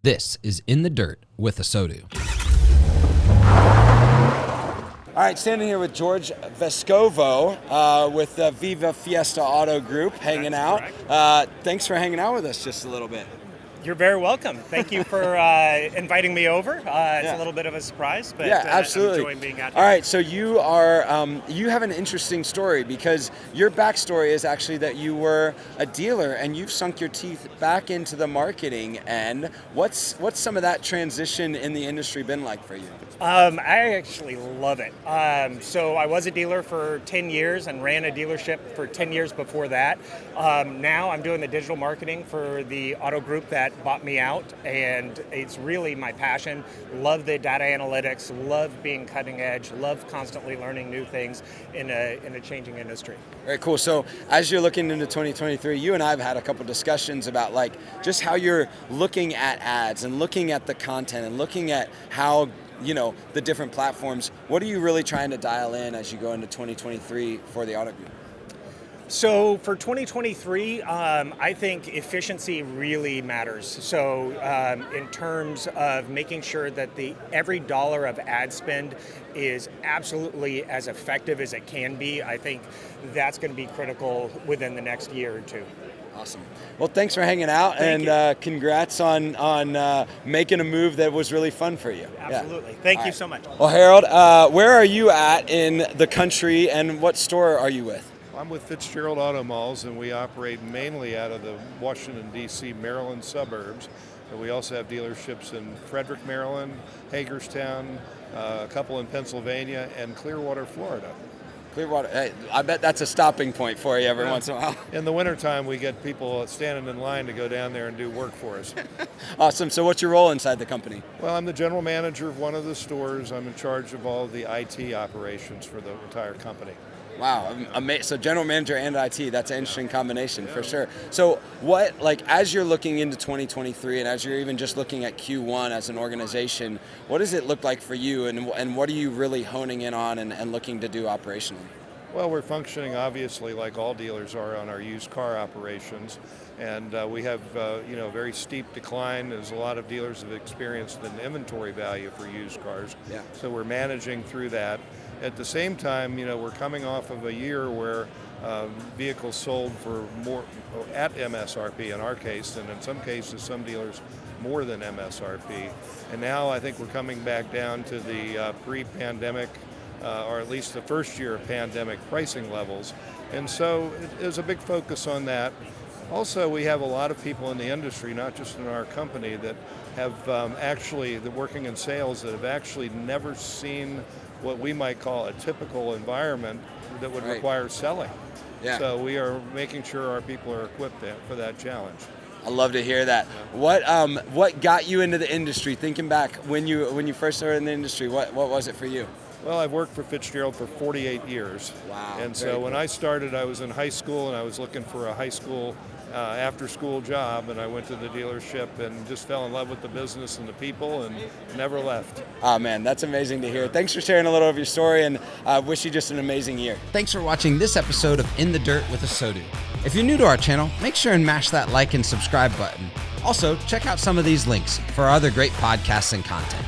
This is In the Dirt with ASOTU. All right, standing here with George Vescovo with the Viva Fiesta Auto Group, hanging out. Thanks for hanging out with us just a little bit. You're very welcome. Thank you for inviting me over. It's a little bit of a surprise, but absolutely. I'm enjoying being out here. All right, so you are you have an interesting story because your backstory is actually that you were a dealer and you've sunk your teeth back into the marketing end. What's some of that transition in the industry been like for you? I actually love it. So I was a dealer for 10 years and ran a dealership for 10 years before that. Now I'm doing the digital marketing for the auto group that bought me out, and it's really my passion. Love the data analytics, love being cutting edge, love constantly learning new things in a changing industry. Very cool. So as you're looking into 2023, you and I have had a couple discussions about like just how you're looking at ads and looking at the content and looking at how the different platforms. What are you really trying to dial in as you go into 2023 for the auto group? So for 2023, I think efficiency really matters. So in terms of making sure that every dollar of ad spend is absolutely as effective as it can be, I think that's going to be critical within the next year or two. Awesome. Well, thanks for hanging out, and congrats on making a move that was really fun for you. Absolutely. Thank you so much. Well, Harold, where are you at in the country, and what store are you with? I'm with Fitzgerald Auto Malls, and we operate mainly out of the Washington, D.C., Maryland suburbs. But we also have dealerships in Frederick, Maryland, Hagerstown, a couple in Pennsylvania, and Clearwater, Florida. Clearwater, hey, I bet that's a stopping point for you every once in a while. In the wintertime, we get people standing in line to go down there and do work for us. Awesome. So what's your role inside the company? Well, I'm the general manager of one of the stores. I'm in charge of all the IT operations for the entire company. Wow, so general manager and IT, that's an interesting combination for sure. So as you're looking into 2023 and as you're even just looking at Q1 as an organization, what does it look like for you and what are you really honing in on and looking to do operationally? Well, we're functioning obviously like all dealers are on our used car operations, and we have very steep decline as a lot of dealers have experienced in inventory value for used cars. Yeah. So we're managing through that. At the same time, we're coming off of a year where vehicles sold for more at MSRP in our case, and in some cases, some dealers more than MSRP. And now I think we're coming back down to the pre-pandemic, or at least the first year of pandemic pricing levels. And so there's a big focus on that. Also, we have a lot of people in the industry, not just in our company, that have working in sales that have actually never seen what we might call a typical environment that would require selling. Yeah. So we are making sure our people are equipped for that challenge. I love to hear that. Yeah. What got you into the industry? Thinking back when you first started in the industry, what was it for you? Well, I've worked for Fitzgerald for 48 years. Wow. And so when I started, I was in high school and I was looking for a high school after-school job, and I went to the dealership and just fell in love with the business and the people and never left. Oh man, that's amazing to hear. Thanks for sharing a little of your story, and I wish you just an amazing year. Thanks for watching this episode of In the Dirt with ASOTU. If you're new to our channel, make sure and mash that like and subscribe button. Also, check out some of these links for our other great podcasts and content.